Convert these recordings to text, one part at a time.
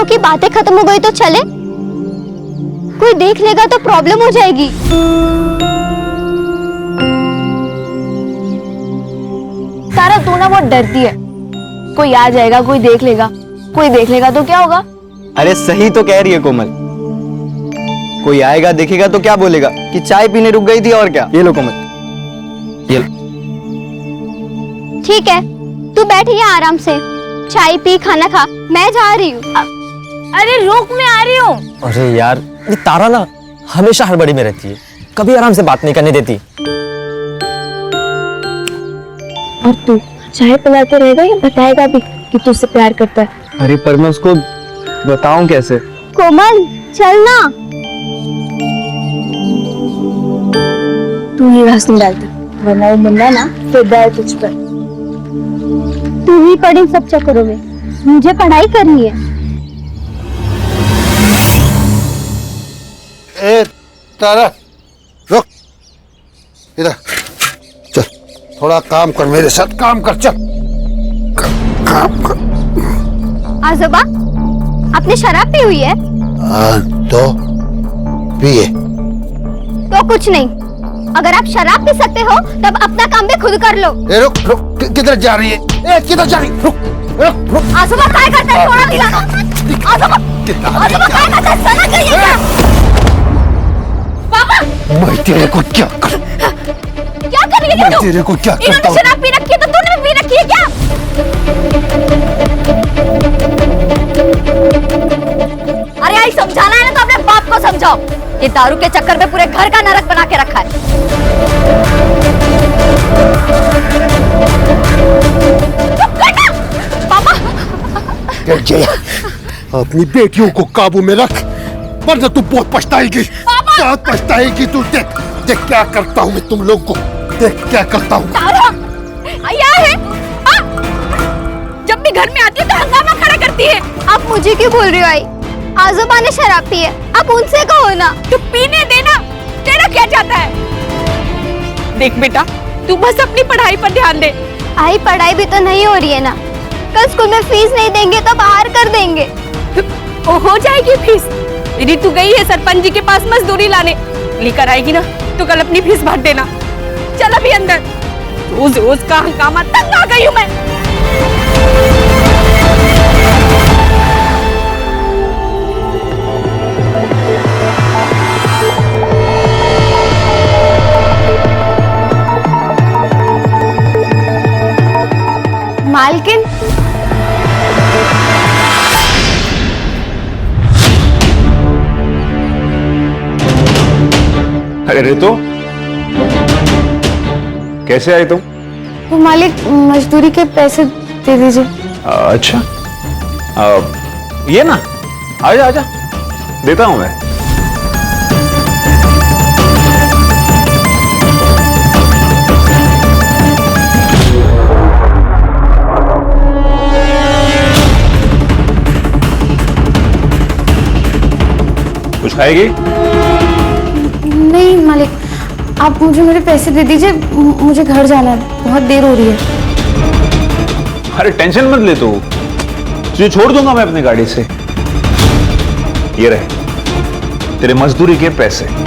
हो कि बातें खत्म हो गई तो चले? कोई देख लेगा तो प्रॉब्लम हो जाएगी। तारा तू ना बहुत डरती है, कोई आ जाएगा, कोई देख लेगा तो क्या होगा? अरे सही तो कह रही है कोमल, कोई आएगा देखेगा तो क्या बोलेगा कि चाय पीने रुक गई थी और क्या। ये लो कोमल, ये लो। ठीक है, तू बैठ यहाँ आराम से, चाय पी, खाना खा, मैं जा रही हूँ। अरे रुक, मैं आ रही हूँ। अरे यार, ये तारा ना हमेशा हड़बड़ी में रहती है, कभी आराम से बात नहीं करने देती। और तू चाय पिलाते रहेगा या बताएगा भी कि तू उससे प्यार करता है? अरे पर मैं उसको बताऊं कैसे? कोमल चल ना। तू ही हंस नहीं डालता, वरना वो मुन्ना ना फिदा है तुझ पर। तू ही पढ़ इन सब चक्करों में, मुझे पढ़ाई करनी है। ए तारा रुक, इधर चल, थोड़ा काम कर, मेरे साथ काम कर, चल काम कर। आजोबा, आपने शराब पी हुई है? तो पिए। तो कुछ नहीं, अगर आप शराब पी सकते हो तब अपना काम भी खुद कर लो। ए रुक रुक, किधर जा रही है? ए किधर जा रही? रुक रुक रुक। आजोबा क्या करते हैं? थोड़ा दिलाना। आजोबा क्या करते हैं? सना चाहिए क्या? पापा, मैं तेरे को क्या कर? क्या कर रही है मैं तू? तेरे को क्या करता इन्होंने हूँ? शराब पी रखी है तो तूने भी पी रखी है क्या? अरे आई समझाना है ना तो अपने बाप को समझाओ। ये दारू के चक्कर में पूरे घर का नरक बना के रखा है। चुप कर ना। पापा, जया, अपनी बेटियों को काबू में रख, वरना तू बहुत पछताएगी। बहुत पछताएगी तू। देख देख क्या करता हूँ मैं तुम लोग को, देख क्या करता हूँ। तारा, आया है? जब भी घर में आती है तो हंगामा खड़ा करती है। आप मुझे क्यों बोल रही हो आई? आजोबा ने शराब पी है, आप उनसे कहो ना। तू पीने देना, तेरा क्या जाता है? देख बेटा, तू बस अपनी पढ़ाई पर ध्यान दे। आई पढ़ाई भी तो नहीं हो रही है ना, कल स्कूल में फीस नहीं देंगे तो बाहर कर देंगे। ओ हो जाएगी फीस। यदि तू गई है सरपंच जी के पास मजदूरी लाने, लेकर आएगी ना तो कल अपनी फीस भर देना। चल अभी अंदर, रोज रोज का हंगामा, तंग आ गई हूँ मैं। मालकिन, अरे रितु, कैसे आई तुम? वो मालिक, मजदूरी के पैसे दे दीजिए। अच्छा, ये ना, आजा आजा, देता हूं मैं। कुछ खाएगी? नहीं मालिक, आप मुझे मेरे पैसे दे दीजिए, मुझे घर जाना है, बहुत देर हो रही है। अरे टेंशन मत ले तू, तुझे छोड़ दूंगा मैं अपनी गाड़ी से। ये रहे तेरे मजदूरी के पैसे।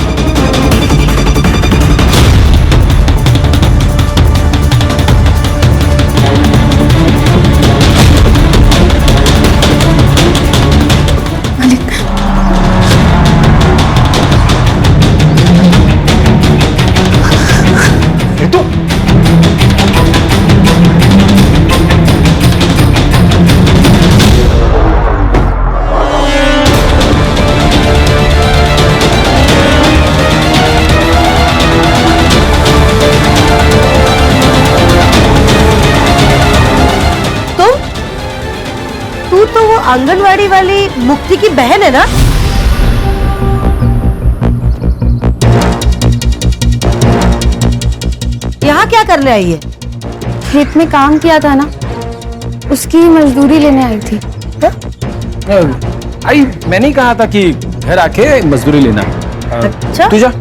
आंगनवाड़ी वाली मुक्ति की बहन है ना? यहाँ क्या करने आई है? खेत में काम किया था ना, उसकी मजदूरी लेने आई थी। आई मैंने ही कहा था कि घर आके मजदूरी लेना। अच्छा, तू जा।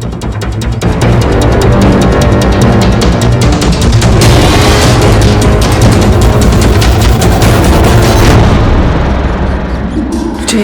मुझे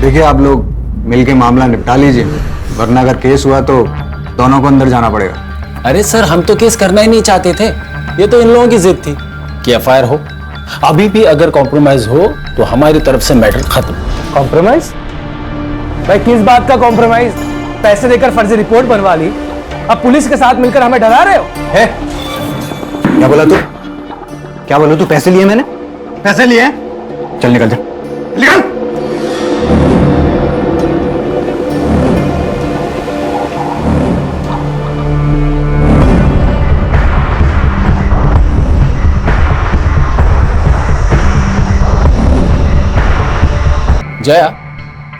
देखिए आप लोग मिलके मामला निपटा लीजिए, वरना अगर केस हुआ तो दोनों को अंदर जाना पड़ेगा। अरे सर, हम तो केस करना ही नहीं चाहते थे, ये तो इन लोगों की जिद थी कि एफआईआर हो। अभी भी अगर कॉम्प्रोमाइज हो तो हमारी तरफ से मैटर खत्म। कॉम्प्रोमाइज? भाई किस बात का कॉम्प्रोमाइज? पैसे देकर फर्जी रिपोर्ट बनवा ली, अब पुलिस के साथ मिलकर हमें डरा रहे हो? है? क्या बोला तू? क्या बोला तू? पैसे लिए मैंने? पैसे लिए? चल निकल जा, निकल। जया,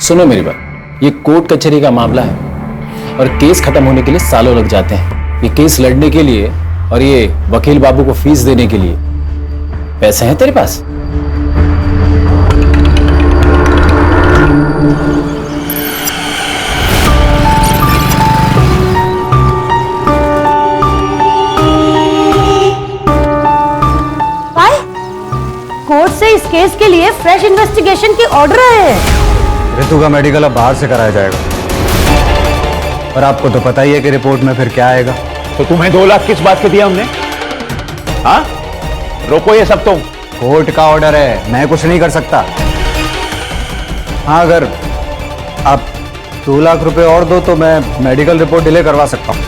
सुनो मेरी बात, ये कोर्ट कचहरी का मामला है और केस खत्म होने के लिए सालों लग जाते हैं। ये केस लड़ने के लिए और ये वकील बाबू को फीस देने के लिए पैसे हैं तेरे पास? कोर्ट से इस केस के लिए फ्रेश इन्वेस्टिगेशन की ऑर्डर है। रितु का मेडिकल अब बाहर से कराया जाएगा, और आपको तो पता ही है कि रिपोर्ट में फिर क्या आएगा। तो तुम्हें 2 लाख किस बात के दिया हमने? हाँ, रोको ये सब। तुम कोर्ट का ऑर्डर है, मैं कुछ नहीं कर सकता। हाँ, अगर आप 2 लाख रुपए और दो तो मैं मेडिकल रिपोर्ट डिले करवा सकता हूँ।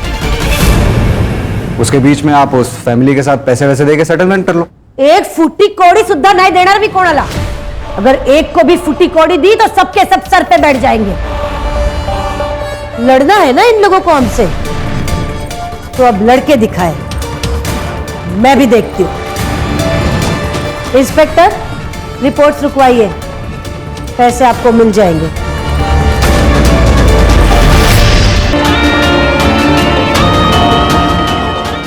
उसके बीच में आप उस फैमिली के साथ पैसे वैसे देके सेटलमेंट कर लो। एक फुटी कौड़ी सुद्धा नहीं देना भी कौन अला। अगर एक को भी फुटी कौड़ी दी तो सबके सब सर पे बैठ जाएंगे। लड़ना है ना इन लोगों को हमसे, तो अब लड़के दिखाए, मैं भी देखती हूं। इंस्पेक्टर, रिपोर्ट्स रुकवाइए, पैसे आपको मिल जाएंगे।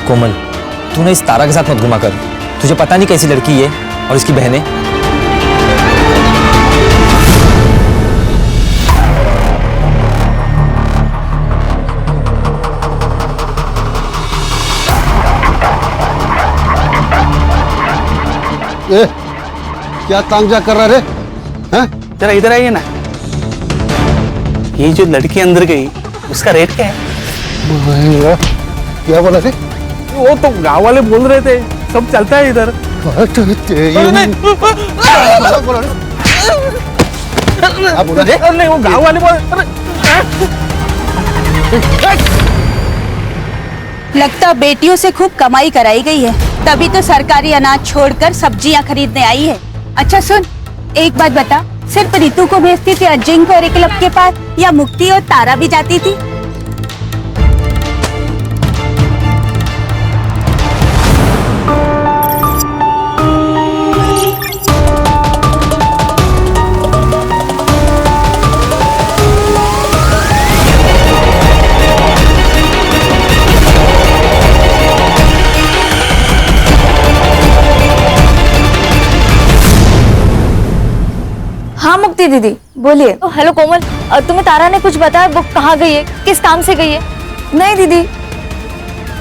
कोमल, तूने इस तारा के साथ मत घुमा कर, तुझे पता नहीं कैसी लड़की है और इसकी बहनें। क्या तांजा कर रहा रे? हैं? जरा इधर आइए ना। ये जो लड़की अंदर गई उसका रेट क्या है? क्या बोला थे? वो तो गांव वाले बोल रहे थे, सब चलता है इधर। नहीं, वो गांव वाले बोल। लगता बेटियों से खूब कमाई कराई गई है, तभी तो सरकारी अनाज छोड़कर सब्जियां खरीदने आई है। अच्छा सुन, एक बात बता, सिर्फ रितु को भेजती थी अजिंक्य और एकलव के पास, या मुक्ति और तारा भी जाती थी? हाँ मुक्ति दीदी बोलिए। हेलो कोमल, तुम्हें तारा ने कुछ बताया? वो कहाँ गई है, किस काम से गई है? नहीं दीदी,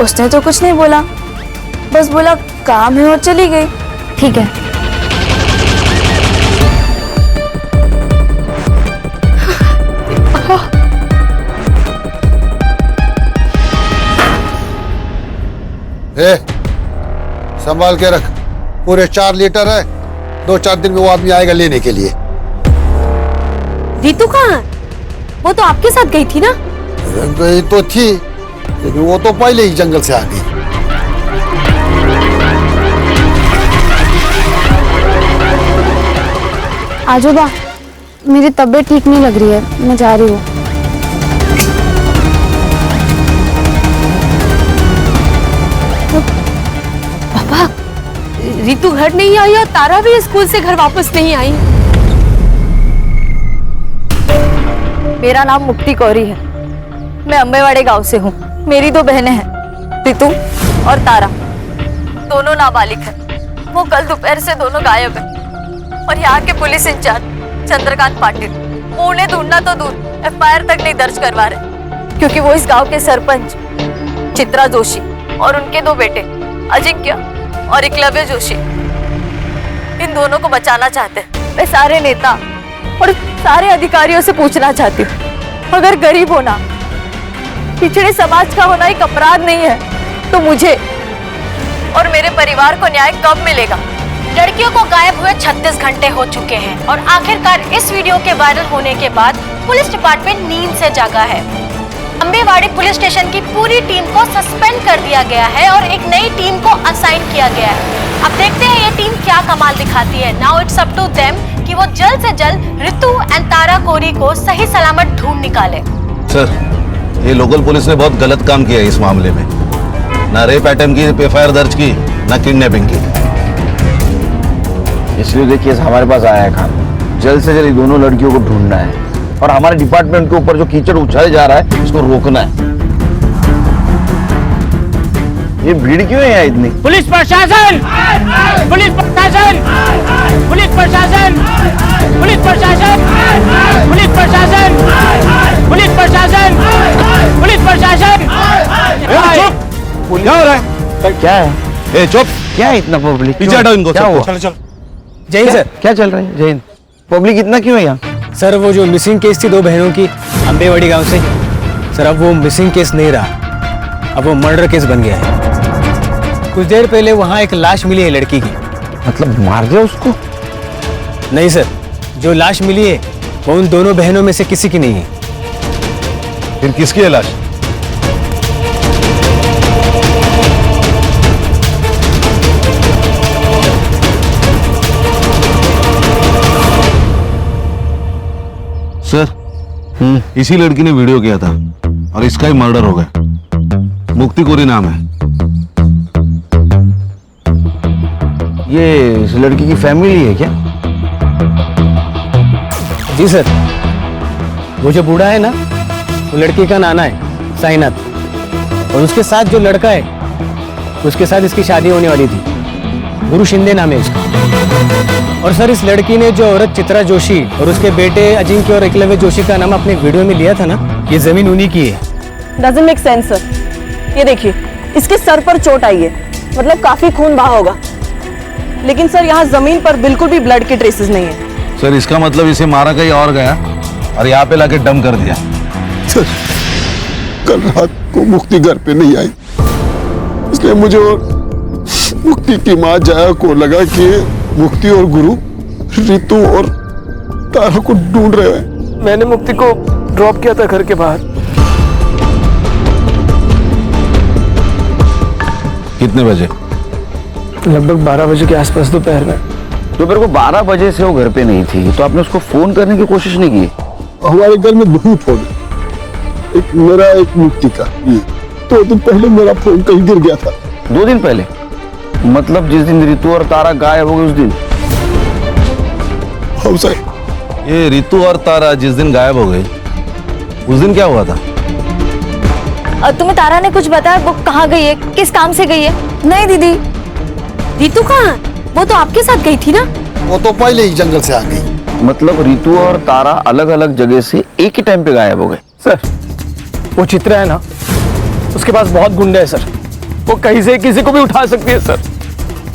उसने तो कुछ नहीं बोला, बस बोला काम है और चली गई। ठीक है। ए, संभाल के रख, पूरे 4 लीटर है, 2-4 दिन में वो आदमी आएगा लेने के लिए। रितु कहाँ? वो तो आपके साथ गई थी ना? गई तो थी, लेकिन वो तो पहले ही जंगल से आ गई। आजोबा, मेरी तबीयत ठीक नहीं लग रही है, मैं जा रही हूँ। पापा, रितु घर नहीं आई और तारा भी स्कूल से घर वापस नहीं आई। मेरा नाम मुक्ति कौरी है, मैं अम्बेवाड़े गांव से हूँ। मेरी 2 बहनें हैं, रितु और तारा, दोनों नाबालिग हैं। वो कल दोपहर से दोनों गायब हैं और यहाँ के पुलिस इंचार्ज चंद्रकांत पाटिल वो उन्हें ढूंढना तो दूर एफआईआर तक नहीं दर्ज करवा रहे, क्योंकि वो इस गांव के सरपंच चित्रा जोशी और उनके 2 बेटे अजिंक्य और एकलव्य जोशी, इन दोनों को बचाना चाहते हैं। वे सारे नेता और सारे अधिकारियों से पूछना चाहती हूँ, अगर गरीब होना, पिछड़े समाज का होना एक अपराध नहीं है, तो मुझे और मेरे परिवार को न्याय कब मिलेगा? लड़कियों को गायब हुए 36 घंटे हो चुके हैं और आखिरकार इस वीडियो के वायरल होने के बाद पुलिस डिपार्टमेंट नींद से जागा है। अंबेवाड़ी पुलिस स्टेशन की पूरी टीम को सस्पेंड कर दिया गया है और एक नई टीम को असाइन किया गया है। अब देखते हैं ये टीम क्या कमाल दिखाती है। Now it's up to them कि वो जल्द से जल्द रितु एंड तारा कोरी को सही सलामत ढूंढ निकाले। सर, ये लोकल पुलिस ने बहुत गलत काम किया है इस मामले में। ना रेप अटेम्प्ट की एफआईआर दर्ज की, ना किडनैपिंग की। इसलिए देखिए हमारे पास आया है खान। जल्द से जल्द दोनों लड़कियों को ढूंढना है और हमारे डिपार्टमेंट के ऊपर जो कीचड़ उछाले जा रहा है इसको रोकना है। ये भीड़ क्यों है यहाँ इतनी? पुलिस प्रशासन, पुलिस प्रशासन, पुलिस प्रशासन, पुलिस प्रशासन, पुलिस प्रशासन, पुलिस प्रशासन, पुलिस प्रशासन। क्या हो रहा है? क्या है? चुप! क्या है इतना पब्लिक? पीछे हटाओ इनको। क्या हुआ? चलो चलो। जय हिंद सर। क्या चल रहा है? जय हिंद। पब्लिक इतना क्यों है यहाँ? सर, वो जो मिसिंग केस थी 2 बहनों की अंबेवाड़ी गांव से, सर अब वो मिसिंग केस नहीं रहा, अब वो मर्डर केस बन गया है। कुछ देर पहले वहाँ एक लाश मिली है लड़की की। मतलब मार दिया उसको? नहीं सर, जो लाश मिली है वो उन दोनों बहनों में से किसी की नहीं है। फिर किसकी है लाश? सर, इसी लड़की ने वीडियो किया था और इसका ही मर्डर हो गया। मुक्ति कोरी नाम है। ये इस लड़की की फैमिली है क्या? जी सर, वो जो बूढ़ा है ना, वो लड़की का नाना है साईनाथ, और उसके साथ जो लड़का है उसके साथ इसकी शादी होने वाली थी। गुरु शिंदे नाम है उसका। और सर, इस लड़की ने जो औरत चित्रा जोशी और उसके बेटे अजिंक्य और एकलव्य जोशी का नाम अपने वीडियो में लिया था ना, ये जमीन उन्हीं की है। Doesn't make sense sir. ये देखिए, इसके सर पर चोट आई है, मतलब काफी खून बहा होगा, लेकिन सर यहाँ जमीन पर बिल्कुल भी ब्लड के ट्रेसेस नहीं है। सर, इसका मतलब इसे मारा कहीं और गया और यहाँ पे लाके डंप कर दिया। सर, कल रात को मुक्ति घर पे नहीं आई, इसलिए मुझे और मुक्ति की माँ जया को लगा कि मुक्ति और गुरु रितु और तारा को ढूंढ रहे हैं। मैंने मुक्ति को ड्रॉप किया था घर के बाहर। कितने बजे? लगभग 12 बजे के आसपास दोपहर में। दोपहर को 12 बजे से वो घर पे नहीं थी, तो आपने उसको फोन करने की कोशिश नहीं की? हमारे घर में 2 फोन है, एक मेरा एक मुक्ति का। 2 दिन पहले मेरा फोन कहीं गिर गया था। 2 दिन पहले? मतलब जिस दिन रितु और तारा गायब हो गए उस दिन? हाँ सर। ये रितु और तारा जिस दिन गायब हो गई उस दिन क्या हुआ था? तुम्हें तारा ने कुछ बताया? वो कहाँ गई है, किस काम से गई है? नहीं दीदी, रितु कहाँ? वो तो आपके साथ गई थी ना? वो तो पहले ही जंगल से आ गई। मतलब रितु और तारा अलग अलग जगह से एक ही टाइम पे गायब हो गए? सर, वो चित्रा है ना, उसके पास बहुत गुंडे हैं सर, वो कहीं से किसी को भी उठा सकती है सर।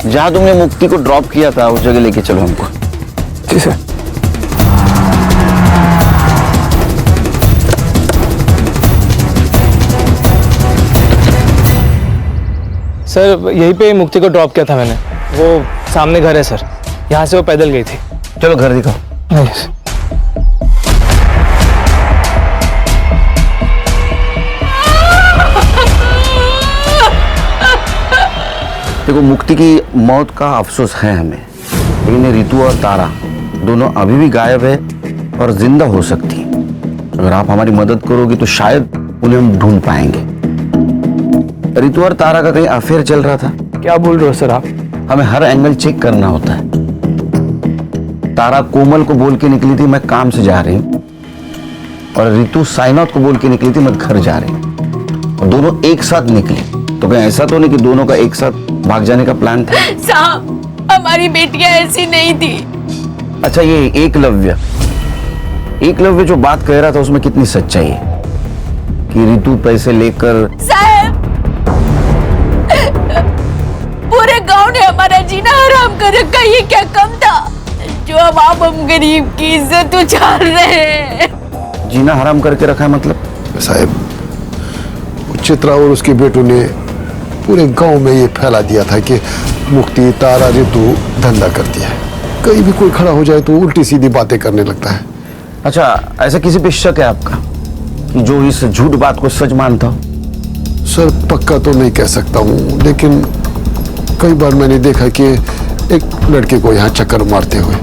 जहां तुमने मुक्ति को ड्रॉप किया था उस जगह लेके चलो हमको। जी सर। सर, यहीं पे मुक्ति को ड्रॉप किया था मैंने। वो सामने घर है सर, यहाँ से वो पैदल गई थी। चलो घर दिखाओ। नहीं सर। देखो, मुक्ति की मौत का अफसोस है हमें, लेकिन रितु और तारा दोनों अभी भी गायब है और जिंदा हो सकती। अगर आप हमारी मदद करोगे तो शायद उन्हें हम ढूंढ पाएंगे। रितु और तारा का कहीं अफेयर चल रहा था? क्या बोल रहे हो सर आप? हमें हर एंगल चेक करना होता है। तारा कोमल को बोल के निकली थी मैं काम से जा रही हूँ, और रितु साईनाथ को बोल के निकली थी मैं घर जा रही हूँ, और दोनों एक साथ निकली। तो कहीं ऐसा तो नहीं कि दोनों का एक साथ भाग जाने का प्लान था? साहब, हमारी बेटियां ऐसी नहीं थी। अच्छा, ये एकलव्य जो बात कह रहा था उसमें कितनी सच्चाई है कि रितु पैसे लेकर? साहब, पूरे गांव ने हमारा जीना हराम कर रखा, ये क्या कम था जो अब आप हम गरीब की इज्जत उछाल रहे हैं। जीना हराम करके रखा है मतलब? साहब, चित्रा और उसके बेटों ने पूरे गांव में ये फैला दिया था कि मुक्ति, तारा, रितु धंधा करती है। कहीं भी कोई खड़ा हो जाए तो उल्टी सीधी बातें करने लगता है। अच्छा, ऐसा किसी पे शक है आपका कि जो इस झूठ बात को सच मानता हो? सर, पक्का तो नहीं कह सकता हूँ, लेकिन कई बार मैंने देखा कि एक लड़के को यहाँ चक्कर मारते हुए।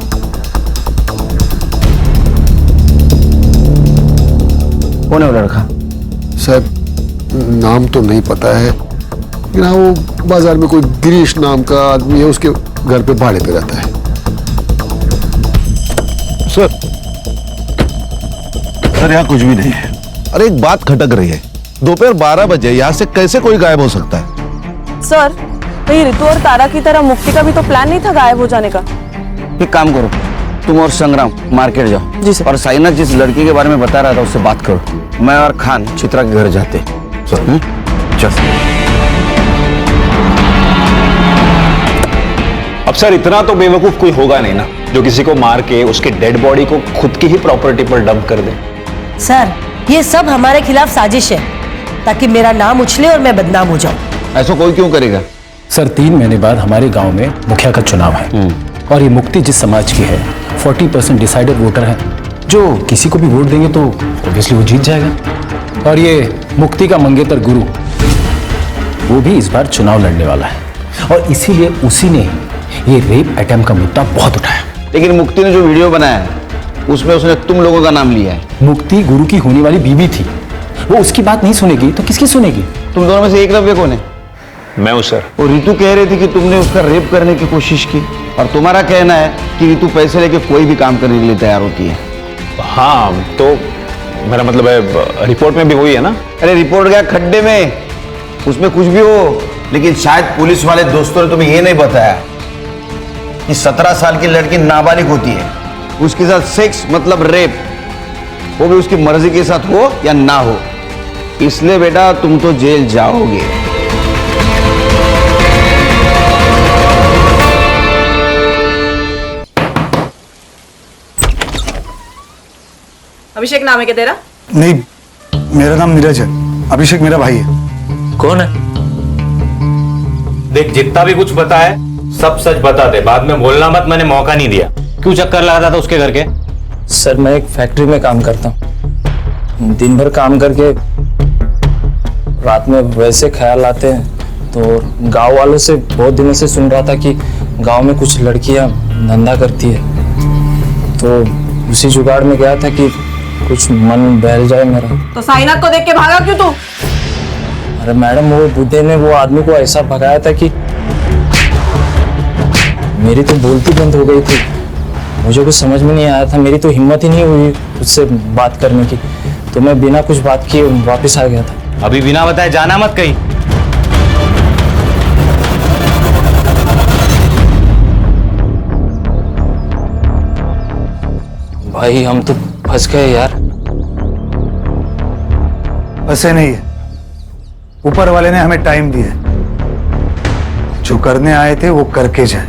कौन है वो लड़का? साहब, नाम तो नहीं पता है, लेकिन हाँ, वो बाजार में कोई गिरीश नाम का आदमी है, उसके घर पे भाड़े पे रहता है। सर यहाँ कुछ भी नहीं है। अरे एक बात खटक रही है, दोपहर 12 बजे यहाँ से कैसे कोई गायब हो सकता है? सर, कहीं रितु और तारा की तरह मुक्ति का भी तो प्लान नहीं था गायब हो जाने का? एक काम करो, तुम और संग्राम मार्केट जाओ। जी सर। और साइना जिस लड़की के बारे में बता रहा था उससे बात करो। मैं और खान चित्रा के घर जाते। सर चल। अब सर इतना तो बेवकूफ कोई होगा नहीं ना जो किसी को मार के उसके डेड बॉडी को खुद की ही प्रॉपर्टी पर डंप कर दे। सर, ये सब हमारे खिलाफ साजिश है ताकि मेरा नाम उछले और मैं बदनाम हो जाऊं। ऐसा कोई क्यों करेगा? सर 3 महीने बाद हमारे गांव में मुखिया का चुनाव है और ये मुक्ति जिस समाज की है 40% डिसाइडेड वोटर है, जो किसी को भी वोट देंगे तो ऑब्वियसली वो जीत जाएगा। और ये मुक्ति का मंगेतर गुरु, वो भी इस बार चुनाव लड़ने वाला है और इसीलिए उसी ने ये रेप अटेम्प्ट का मुद्दा बहुत उठाया। लेकिन मुक्ति ने जो वीडियो बनाया है उसमें उसने तुम लोगों का नाम लिया है। मुक्ति गुरु की होने वाली बीवी थी, वो उसकी बात नहीं सुनेगी तो किसकी सुनेगी? तुम दोनों में से एकलव्य कौन है? मैं हूं सर। और रितु कह रही थी कि तुमने उसका रेप करने की कोशिश की और तुम्हारा कहना है कि रितु पैसे लेके कोई भी काम करने के लिए तैयार होती है। हाँ, तो मेरा मतलब है रिपोर्ट में भी वही है ना? अरे रिपोर्ट गया खड्डे में, उसमें कुछ भी हो, लेकिन शायद पुलिस वाले दोस्तों ने तुम्हें ये नहीं बताया कि 17 साल की लड़की नाबालिग होती है, उसके साथ सेक्स मतलब रेप, वो भी उसकी मर्जी के साथ हो या ना हो। इसलिए बेटा तुम तो जेल जाओगे। अभिषेक नाम है क्या तेरा? नहीं, मेरा नाम नीरज है, अभिषेक मेरा भाई है। कौन है? देख, जितना भी कुछ बता है सब सच बता दे, बाद में बोलना मत, मैंने मौका नहीं दिया। क्यों चक्कर लगा रहा था उसके घर के? सर मैं एक फैक्ट्री में काम करता हूँ, दिन भर काम करके रात में वैसे ख्याल आते हैं, तो गांव वालों से बहुत दिनों से सुन रहा था कि गांव में कुछ लड़कियां धंधा करती है, तो उसी जुगाड़ में गया था कि कुछ मन बहल जाए मेरा। तो साइनाथ को देख के भागा क्यों तू? अरे मैडम, वो बुड्ढे ने वो आदमी को ऐसा भगाया था कि मेरी तो बोलती बंद हो गई थी। मुझे कुछ समझ में नहीं आया था, मेरी तो हिम्मत ही नहीं हुई उससे बात करने की, तो मैं बिना कुछ बात किए वापस आ गया था। अभी बिना बताए जाना मत कहीं। भाई हम तो फंस गए यार। ऐसे नहीं है, ऊपर वाले ने हमें टाइम दिया, जो करने आए थे वो करके जाए।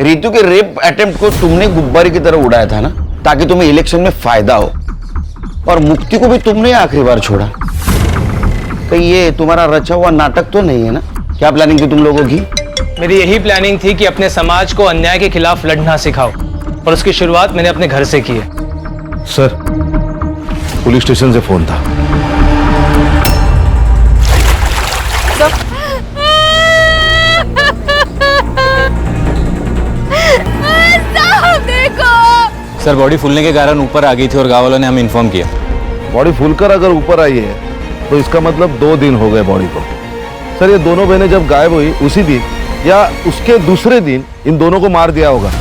रितु के रेप अटेम्प्ट को तुमने गुब्बारे की तरह उड़ाया था ना, ताकि तुम्हें इलेक्शन में फायदा हो, और मुक्ति को भी तुमने आखिरी बार छोड़ा। कहीं ये तुम्हारा रचा हुआ नाटक तो नहीं है ना? क्या प्लानिंग थी तुम लोगों की? मेरी यही प्लानिंग थी कि अपने समाज को अन्याय के खिलाफ लड़ना सिखाओ, और उसकी शुरुआत मैंने अपने घर से की है। सर, पुलिस स्टेशन से फोन था। सर बॉडी फूलने के कारण ऊपर आ गई थी और गांव वालों ने हमें इन्फॉर्म किया। बॉडी फूलकर अगर ऊपर आई है तो इसका मतलब 2 दिन हो गए बॉडी को। सर, ये दोनों बहनें जब गायब हुई उसी दिन या उसके दूसरे दिन इन दोनों को मार दिया होगा।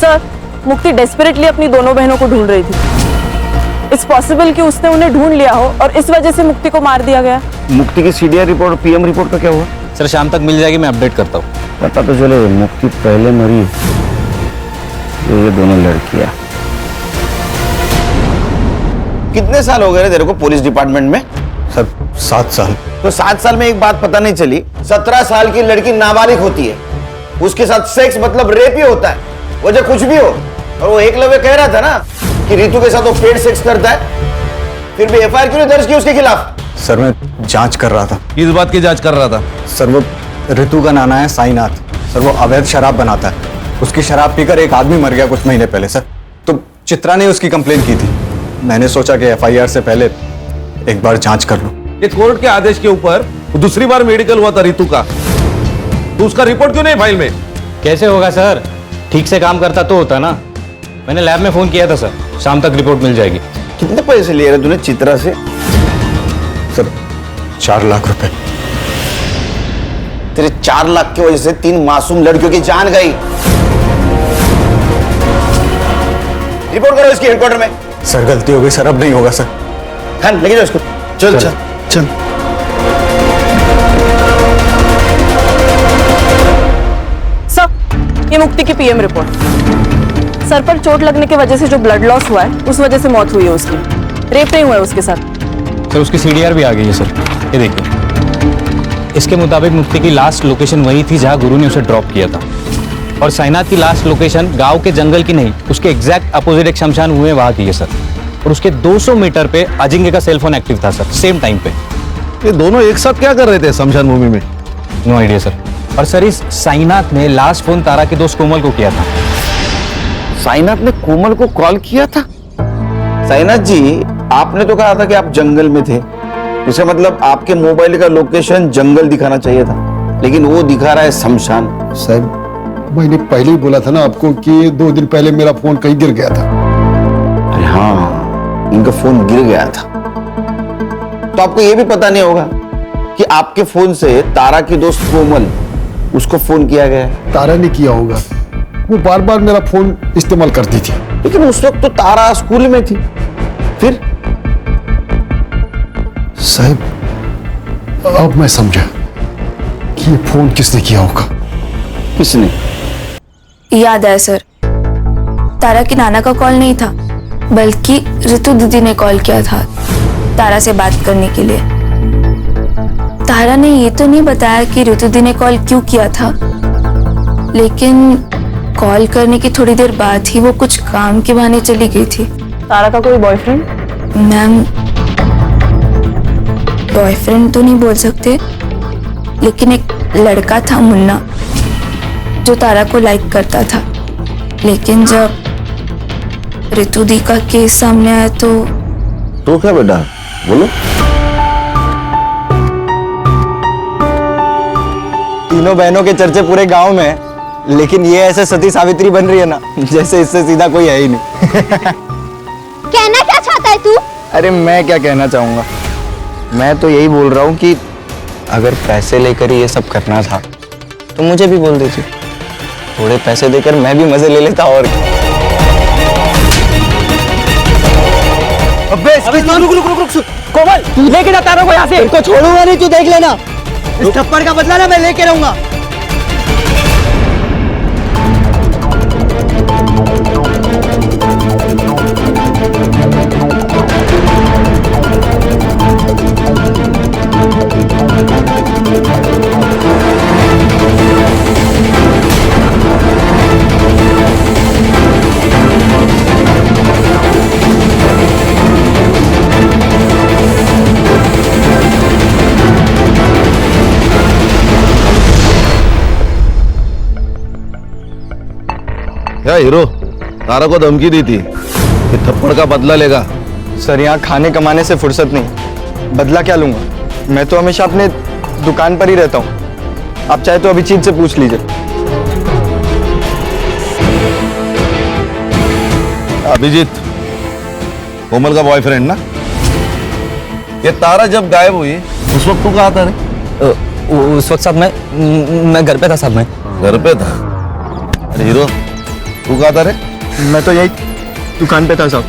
सर, मुक्ति डेस्परेटली अपनी दोनों बहनों को ढूंढ रही थी। इट्स पॉसिबल कि उसने उन्हें ढूंढ लिया हो और इस वजह से मुक्ति को मार दिया गया। मुक्ति की सीडीआर रिपोर्ट, पीएम रिपोर्ट का क्या हुआ? सर शाम तक मिल जाएगी, मैं अपडेट करता हूँ। पता तो चले मुक्ति पहले मरी, ये दोनों लड़कियां। कितने साल हो गए तेरे को पुलिस डिपार्टमेंट में? सर 7 साल। तो 7 साल में एक बात पता नहीं चली, 17 साल की लड़की नाबालिग होती है, उसके साथ सेक्स मतलब रेप ही होता है, वजह कुछ भी हो। और वो एकलव्य कह रहा था ना कि रितु के साथ वो पेड सेक्स करता है, फिर भी एफआईआर क्यों नहीं दर्ज की उसके खिलाफ? सर मैं जांच कर रहा था। किस बात की जांच कर रहा था? सर वो रितु का नाना है साईनाथ। सर वो अवैध शराब बनाता है। उसकी शराब पीकर एक आदमी मर गया कुछ महीने पहले सर, तो चित्रा ने उसकी कंप्लेन की थी। मैंने सोचा कि एफआईआर से पहले एक बार जांच कर लूं। ये कोर्ट के आदेश के ऊपर दूसरी बार मेडिकल हुआ था रितु का, तो उसका रिपोर्ट क्यों नहीं फाइल में? कैसे होगा सर, ठीक से काम करता तो होता ना। मैंने लैब में फोन किया था सर, शाम तक रिपोर्ट मिल जाएगी। कितने पैसे लिए रहे तूने चित्रा से? सर 4 लाख रुपए। तेरे 4 लाख की वजह से 3 मासूम लड़कियों की जान गई। रिपोर्ट करो इसकी हेडक्वार्टर में। सर गलती हो गई सर, अब नहीं होगा सर। हाँ लेके जाओ इसको। चल चल चल। सर ये मुक्ति की पीएम रिपोर्ट। सर पर चोट लगने की वजह से जो ब्लड लॉस हुआ है उस वजह से मौत हुई है उसकी, रेप नहीं हुआ है उसके साथ। सर उसकी सीडीआर भी आ गई है सर, ये देखिए। इसके मुताबिक मुक्ति की लास्ट लोकेशन वही थी जहां गुरु ने उसे ड्रॉप किया था, और साईनाथ की लास्ट लोकेशन गांव के जंगल की नहीं, उसके एग्जैक्ट अपोजिट एक शमशान हुए वहां की है सर। और उसके 200 मीटर पे अजिंक्य का सेलफोन एक्टिव था सर, सेम टाइम पे। ये दोनों एक साथ क्या कर रहे थे शमशान भूमि में? No idea sir. और सर इस साईनाथ ने लास्ट फोन तारा के दोस्त कोमल को किया था। साईनाथ ने कोमल को कॉल किया था? साईनाथ जी, आपने तो कहा था कि आप जंगल में थे, इसका मतलब आपके मोबाइल का लोकेशन जंगल दिखाना चाहिए था, लेकिन वो दिखा रहा है शमशान। साहब मैंने पहले ही बोला था ना आपको कि 2 दिन पहले मेरा फोन कहीं गिर गया था। अरे हाँ, इनका फोन गिर गया था। तो आपको ये भी पता नहीं होगा कि आपके फोन से तारा की दोस्त कोमल, उसको फोन किया गया है। तारा ने किया होगा, वो बार बार मेरा फोन इस्तेमाल करती थी। लेकिन उस वक्त तो तारा स्कूल में थी। फिर साहब अब मैं समझा कि ये फोन किसने किया होगा। किसने? याद है सर, तारा के नाना का कॉल नहीं था, बल्कि ऋतु दीदी ने कॉल किया था तारा से बात करने के लिए। तारा ने ये तो नहीं बताया कि ऋतु दी ने कॉल क्यों किया था, लेकिन कॉल करने की थोड़ी देर बाद ही वो कुछ काम के बहाने चली गई थी। तारा का कोई बॉयफ्रेंड? मैम बॉयफ्रेंड तो नहीं बोल सकते, लेकिन एक लड़का था मुन्ना जो तारा को लाइक करता था। लेकिन जब ऋतु दी का केस सामने आया तो क्या बेटा, बोलो। तीनों बहनों के चर्चे पूरे गांव में है, लेकिन ये ऐसे सती सावित्री बन रही है ना, जैसे इससे सीधा कोई है ही नहीं। कहना क्या चाहता है तू? अरे मैं क्या कहना चाहूंगा, मैं तो यही बोल रहा हूँ कि अगर पैसे लेकर ये सब करना था तो मुझे भी बोल देती, थोड़े पैसे देकर मैं भी मजे ले लेता। और अबे रुक कोमल, तू लेके जा तारा को यहाँ से। इनको छोड़ूंगा नहीं, तू देख लेना। इस थप्पड़ का बदला ना मैं लेके रहूंगा। क्या हीरो तारा को धमकी दी थी कि थप्पड़ का बदला लेगा? सर यहाँ खाने कमाने से फुर्सत नहीं, बदला क्या लूंगा? मैं तो हमेशा अपने दुकान पर ही रहता हूँ। आप चाहे तो अभिजीत से पूछ लीजिए। अभिजीत कोमल का बॉयफ्रेंड ना? ये तारा जब गायब हुई उस वक्त तू कहाँ था रे? उस वक्त साहब मैं घर पे था साहब। मैं घर पे था? अरे हीरो तू कहाँ था रे? मैं तो यही दुकान पे था साहब।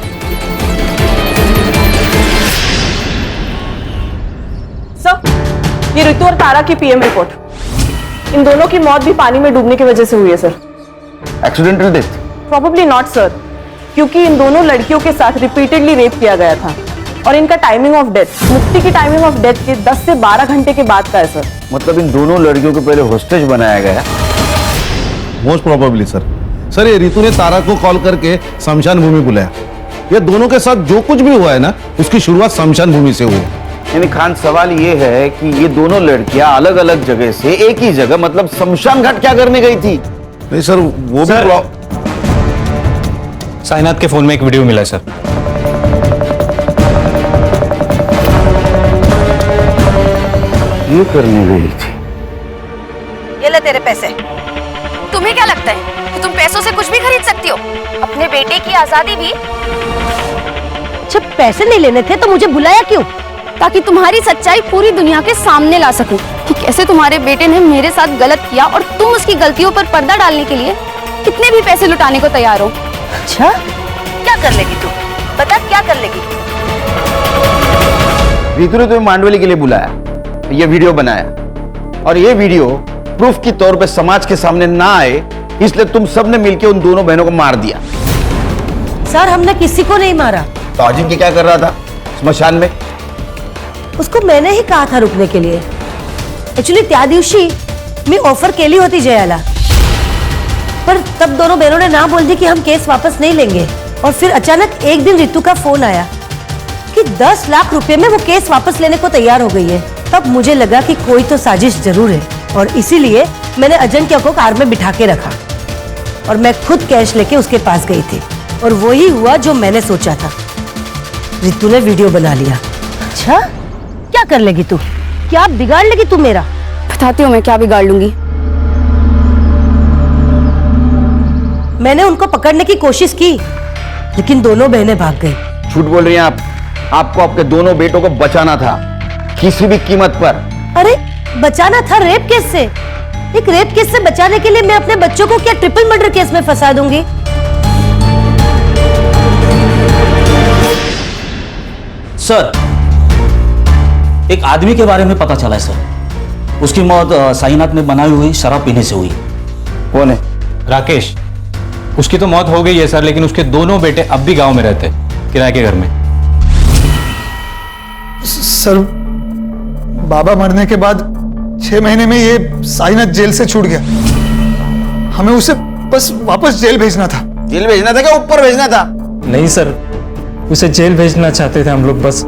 सर ये ऋतु और तारा की पीएम रिपोर्ट। इन दोनों की मौत भी पानी में डूबने की वजह से हुई है sir. Accidental death? Probably not sir, क्योंकि इन दोनों लड़कियों के साथ रिपीटेडली रेप किया गया था और इनका टाइमिंग ऑफ डेथ मुक्ति की टाइमिंग ऑफ डेथ के 10 से 12 घंटे के बाद का है सर। मतलब इन दोनों लड़कियों को पहले होस्टेज बनाया गया मोस्ट प्रोबेबली सर। सर ये रितु ने तारा को कॉल करके शमशान भूमि बुलाया। ये दोनों के साथ जो कुछ भी हुआ है ना, उसकी शुरुआत शमशान भूमि से हुई है। यानी खान सवाल ये है कि ये दोनों लड़कियां अलग अलग जगह से एक ही जगह मतलब शमशान घाट क्या करने गई थी? नहीं सर, वो सर, भी साइनाथ के फोन में एक वीडियो मिला है सर। ये करने गई थी। ये ले तेरे पैसे। तुम्हें क्या लगता है कि तुम पैसों से कुछ भी खरीद सकती हो? अपने बेटे की आजादी भी। जब पैसे नहीं लेने थे तो मुझे बुलाया क्यों? ताकि तुम्हारी सच्चाई पूरी दुनिया के सामने ला सकूं कि कैसे तुम्हारे बेटे ने मेरे साथ गलत किया और तुम उसकी गलतियों पर पर्दा डालने के लिए कितने भी पैसे लुटाने को तैयार हो। अच्छा, क्या कर लेगी तू? बता क्या कर लेगी? रितु ने तुम्हें मांडवली के लिए बुलाया, ये वीडियो बनाया और ये वीडियो प्रूफ के तौर पे समाज के सामने ना आए, इसलिए तुम सबने मिलकर उन दोनों बहनों को मार दिया। सर हमने किसी को नहीं मारा। तो अजिंक्य क्या कर रहा था स्मशान में? उसको मैंने ही कहा था रुकने के लिए। एक्चुअली त्या दिवशी मी ऑफर केली होती जयाला, पर तब दोनों बहनों ने ना बोल दी कि हम केस वापस नहीं लेंगे। और फिर अचानक एक दिन रितु का फोन आया कि 10 लाख रुपए में वो केस वापस लेने को तैयार हो गई है। तब मुझे लगा कि कोई तो साजिश जरूर है और इसीलिए मैंने अजिंक्य को कार में बिठा के रखा और मैं खुद कैश लेके उसके पास गई थी और वही हुआ जो मैंने सोचा था। रितु ने वीडियो बना लिया। अच्छा, क्या कर लेगी तू? क्या बिगाड़ लेगी तू मेरा? बताती हूँ मैं क्या बिगाड़ लूंगी। मैंने उनको पकड़ने की कोशिश की लेकिन दोनों बहनें भाग गई। झूठ बोल रही हैं आप। आपको आपके दोनों बेटों को बचाना था किसी भी कीमत पर। अरे बचाना था रेप केस से? एक रेप केस से बचाने के लिए मैं अपने बच्चों को क्या ट्रिपल मर्डर केस में फंसा दूंगी? सर, एक आदमी के बारे में पता चला है सर। उसकी मौत साईनाथ ने बनाई हुई शराब पीने से हुई। कौन है? राकेश। उसकी तो मौत हो गई है सर, लेकिन उसके दोनों बेटे अब भी गांव में रहते हैं, किराए के घर में। सर, बाबा मरने के बाद 6 महीने में ये साईनाथ जेल से छूट गया। हमें उसे बस वापस जेल भेजना था। जेल भेजना था क्या ऊपर भेजना था? नहीं सर, उसे जेल भेजना चाहते थे हम लोग। बस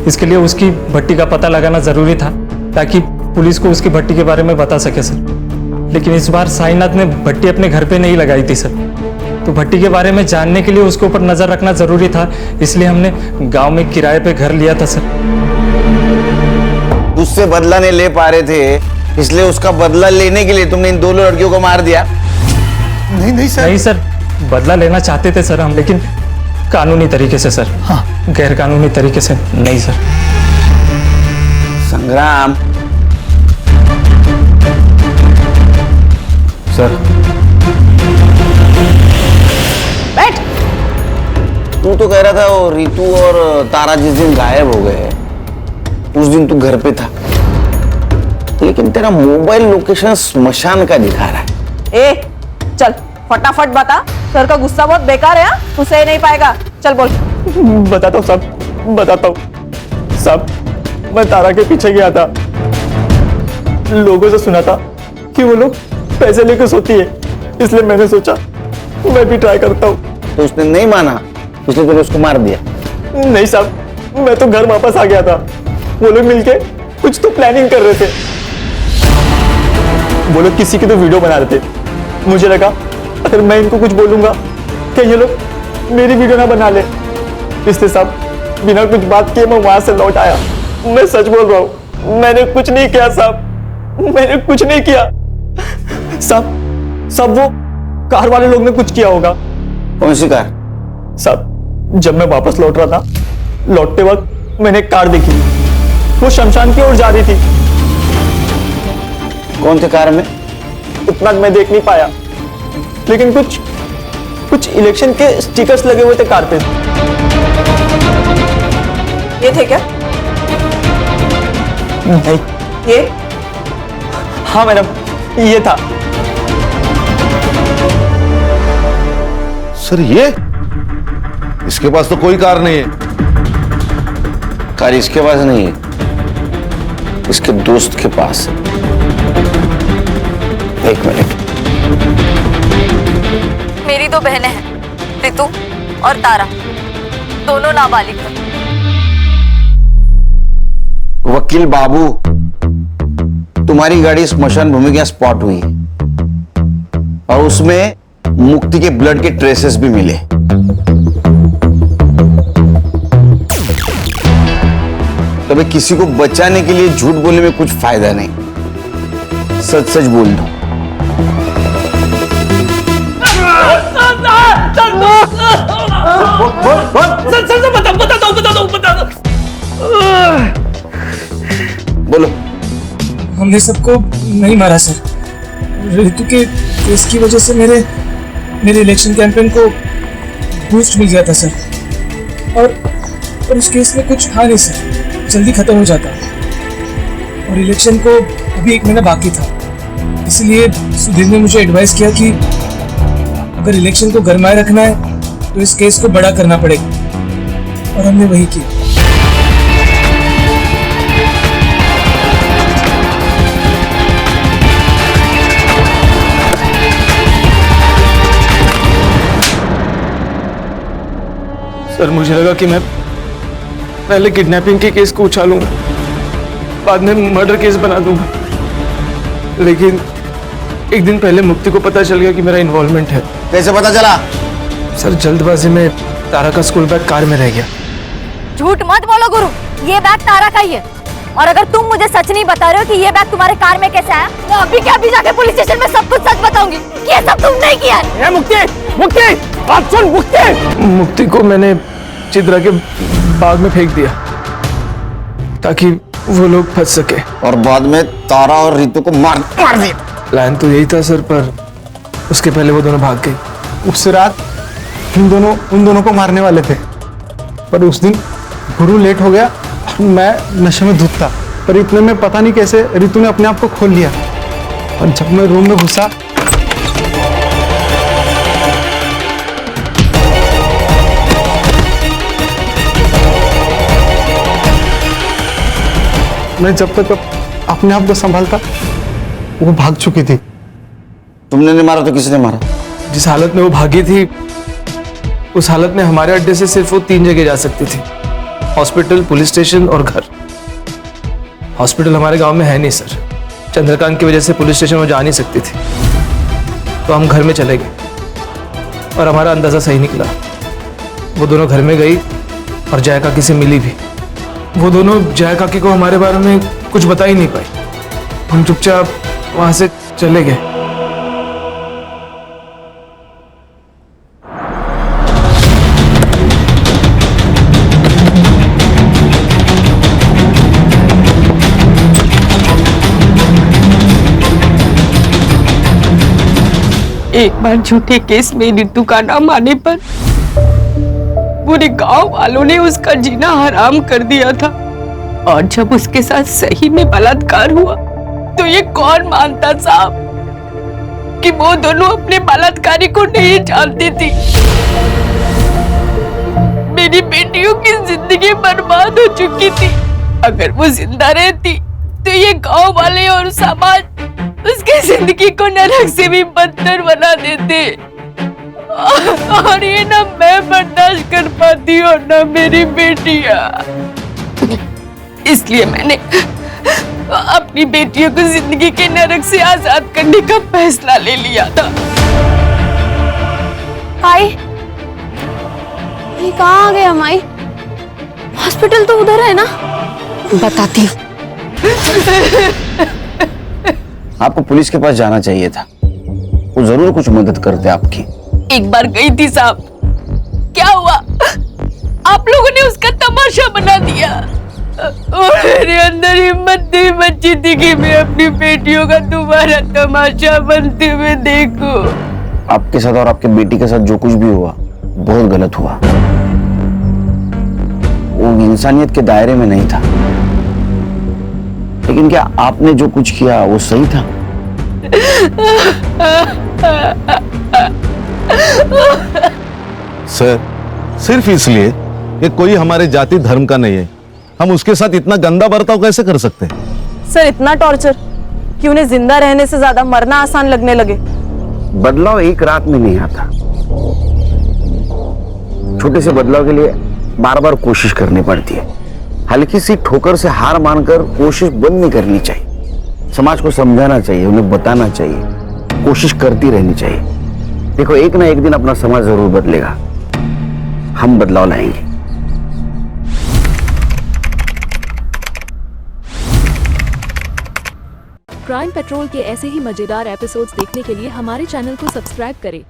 इसके लिए उसकी भट्टी का पता लगाना जरूरी था ताकि पुलिस को उसकी भट्टी के बारे में बता सके सर। लेकिन इस बार साईनाथ ने भट्टी अपने घर पे नहीं लगाई थी सर, तो भट्टी के बारे में जानने के लिए उसके ऊपर नजर रखना जरूरी था, इसलिए हमने गांव में किराए पे घर लिया था सर। उससे बदला नहीं ले पा रहे थे, इसलिए उसका बदला लेने के लिए तुमने इन दोनों लड़कियों को मार दिया? नहीं सर। नहीं सर, बदला लेना चाहते थे सर हम, लेकिन कानूनी तरीके से सर। हाँ, गैर कानूनी तरीके से नहीं सर। संग्राम सर, बैठ। तू तो कह रहा था वो रितु और तारा जिस दिन गायब हो गए उस दिन तू घर पे था, लेकिन तेरा मोबाइल लोकेशन स्मशान का दिखा रहा है। ए, चल फटाफट बता। सर का गुस्सा बहुत बेकार है। हाँ, तू सह नहीं पाएगा। चल बोल। बताता हूँ साहब, बताता हूँ साहब। मैं तारा के पीछे गया था, लोगों से सुना था कि वो लोग पैसे लेकर सोती है, इसलिए मैंने सोचा मैं भी ट्राई करता हूँ। तो उसने नहीं माना, इसलिए तूने उसको मार दिया? नहीं साहब, मैं तो घर वापस आ गया था। वो लोग मिलके कुछ तो प्लानिंग कर रहे थे। वो लोग किसी की तो वीडियो बना रहे थे। मुझे लगा अगर मैं इनको कुछ बोलूंगा कि ये लोग मेरी वीडियो ना बना ले, इसलिए साहब बिना कुछ बात किए मैं वहां से लौट आया। मैं सच बोल रहा हूँ, मैंने कुछ नहीं किया साहब, मैंने कुछ नहीं किया साहब। सब वो कार वाले लोग ने कुछ किया होगा। कौन सी कार? साहब, जब मैं वापस लौट रहा था, लौटते वक्त मैंने एक कार देखी, वो शमशान की ओर जा रही थी। कौन सी कार में? उतना मैं देख नहीं पाया, लेकिन कुछ इलेक्शन के स्टिकर्स लगे हुए थे कार पे। ये थे क्या? नहीं। ये? हाँ मैडम, ये था। सर ये इसके पास तो कोई कार नहीं है। कार इसके पास नहीं है, इसके दोस्त के पास है। एक मिनट। दो बहनें हैं, रितु और तारा, दोनों नाबालिग हैं। वकील बाबू, तुम्हारी गाड़ी स्मशान भूमि के स्पॉट हुई और उसमें मुक्ति के ब्लड के ट्रेसेस भी मिले। तभी किसी को बचाने के लिए झूठ बोलने में कुछ फायदा नहीं, सच सच बोल दो। बोलो। हमने सबको नहीं मारा सर। ऋतु के केस की वजह से मेरे इलेक्शन कैंपेन को बूस्ट मिल गया था सर, और उस केस में कुछ था नहीं सर, जल्दी खत्म हो जाता, और इलेक्शन को अभी 1 महीना बाकी था। इसलिए सुधीर ने मुझे एडवाइस किया कि अगर इलेक्शन को गरमाए रखना है तो इस केस को बड़ा करना पड़ेगा, और हमने वही किया। सर मुझे लगा कि मैं पहले किडनैपिंग के केस को उछालूंगा, बाद में मर्डर केस बना दूंगा, लेकिन एक दिन पहले मुक्ति को पता चल गया कि मेरा इन्वॉल्वमेंट है। कैसे पता चला? सर जल्दबाजी में तारा का स्कूल बैग कार में रह गया। झूठ मत बोलो गुरु, ये बैग तारा का ही है, और अगर तुम मुझे सच नहीं बता रहे हो कि ये बैग तुम्हारे कार में कैसे आया, तो अभी क्या अभी जाके पुलिस स्टेशन में सब कुछ सच बताऊंगी कि ये सब तुमने ही किया है। मुक्ति बात सुन। मुक्ति को मैंने चित्रा के बाग में फेंक दिया ताकि वो लोग फंस सके, और बाद में तारा और रितु को मार दिया। प्लान तो यही था सर, पर उसके पहले वो दोनों भाग गई। उस रात उन दोनों को मारने वाले थे, पर उस दिन गुरु लेट हो गया, मैं नशे में धुत था, पर इतने में पता नहीं कैसे रितु ने अपने आप को खोल लिया, और जब मैं रूम में घुसा मैं जब तक अपने आप को संभालता वो भाग चुकी थी। तुमने नहीं मारा तो किसने मारा? जिस हालत में वो भागी थी उस हालत में हमारे अड्डे से सिर्फ वो 3 जगह जा सकती थी, हॉस्पिटल, पुलिस स्टेशन और घर। हॉस्पिटल हमारे गांव में है नहीं सर, चंद्रकांत की वजह से पुलिस स्टेशन वो जा नहीं सकती थी, तो हम घर में चले गए और हमारा अंदाजा सही निकला। वो दोनों घर में गई और जया काकी से मिली भी। वो दोनों जया काकी को हमारे बारे में कुछ बता ही नहीं पाई। हम चुपचाप वहां से चले गए। एक बार झूठे केस में रितु का नाम आने पर पूरे गांव वालों ने उसका जीना हराम कर दिया था, और जब उसके साथ सही में बलात्कार हुआ तो ये कौन मानता साहब कि वो दोनों अपने बलात्कारी को नहीं जानती थी। मेरी बेटियों की जिंदगी बर्बाद हो चुकी थी। अगर वो जिंदा रहती तो ये गांव वाले और समाज उसकी जिंदगी को नरक से भी बदतर बना देते, और ये ना मैं बर्दाश्त कर पाती और ना मेरी बेटियां। इसलिए मैंने अपनी बेटियों को जिंदगी के नरक से आजाद करने का फैसला ले लिया था। माई, ये कहाँ आ गया माई? हॉस्पिटल तो उधर है ना? बताती हूँ। आपको पुलिस के पास जाना चाहिए था, वो जरूर कुछ मदद करते आपकी। एक बार गई थी साहब, क्या हुआ? आप लोगों ने उसका तमाशा बना दिया, और मेरे अंदर हिम्मत नहीं बची थी कि मैं अपनी बेटियों का दोबारा तमाशा बनते हुए देखूं। आपके साथ और आपके बेटी के साथ जो कुछ भी हुआ बहुत गलत हुआ, वो इंसानियत के दायरे में नहीं था। लेकिन क्या आपने जो कुछ किया वो सही था? सर सिर्फ इसलिए कि कोई हमारे जाति धर्म का नहीं है, हम उसके साथ इतना गंदा बर्ताव कैसे कर सकते हैं? सर इतना टॉर्चर कि उन्हें जिंदा रहने से ज्यादा मरना आसान लगने लगे। बदलाव एक रात में नहीं आता, छोटे से बदलाव के लिए बार बार कोशिश करनी पड़ती है। हल्की सी ठोकर से हार मानकर कोशिश बंद नहीं करनी चाहिए। समाज को समझाना चाहिए, उन्हें बताना चाहिए, कोशिश करती रहनी चाहिए। देखो, एक ना एक दिन अपना समाज जरूर बदलेगा, हम बदलाव लाएंगे। क्राइम पेट्रोल के ऐसे ही मजेदार एपिसोड्स देखने के लिए हमारे चैनल को सब्सक्राइब करें